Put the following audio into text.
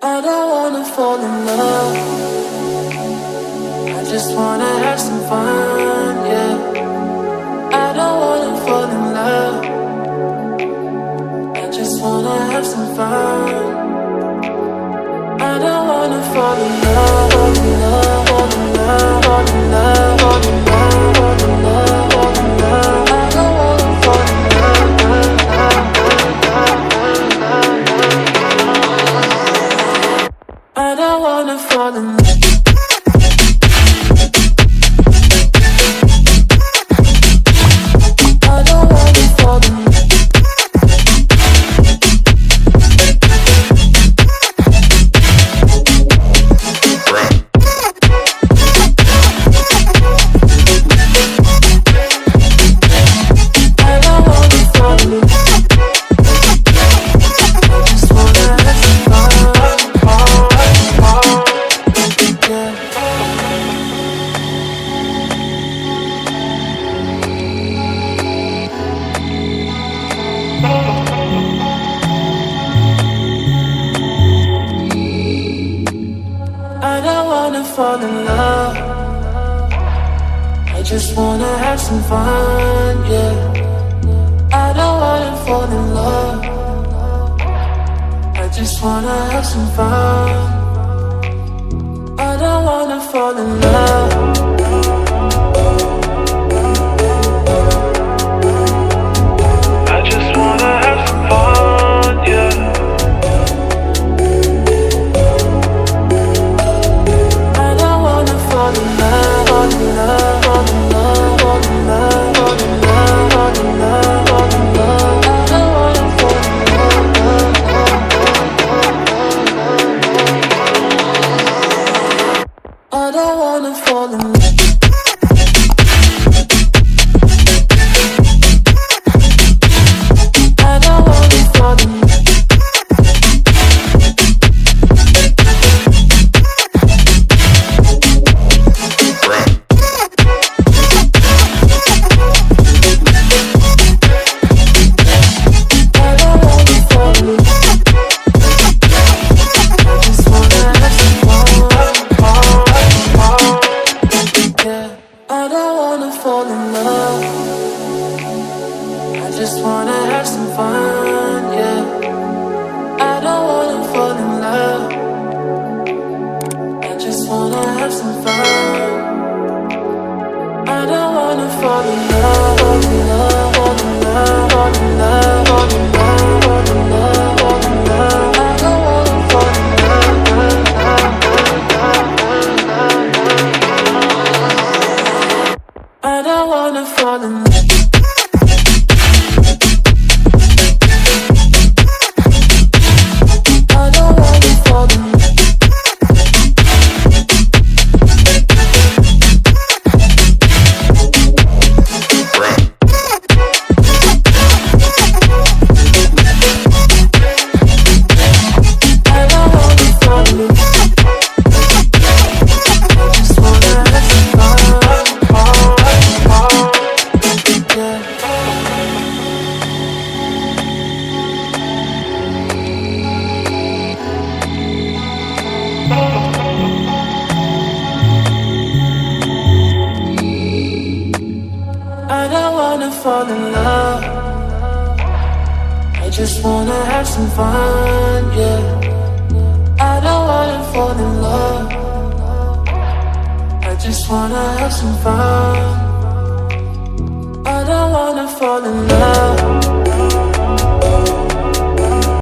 I don't wanna fall in love. I just wanna have some fun, yeah. I don't wanna fall in love. I just wanna have some fun. I don't wanna fall in love, fall in love, fall in love, fall in love, fall in love, fall in love, fall in love. I don't wanna fall in love. I don't wanna fall in love. Fall in love. I just wanna have some fun, yeah. I don't wanna fall in love. I just wanna have some fun. I don't wanna fall in love. I just wanna have some fun, yeah. Fall in love, fall in love, fall in love, fall in love, fall in love, fall in love, fall in love. I don't wanna fall in love. I don't wanna fall in love. I don't wanna fall in love. Fall in love. I just wanna have some fun, yeah. I don't wanna fall in love. I just wanna have some fun. I don't wanna fall in love.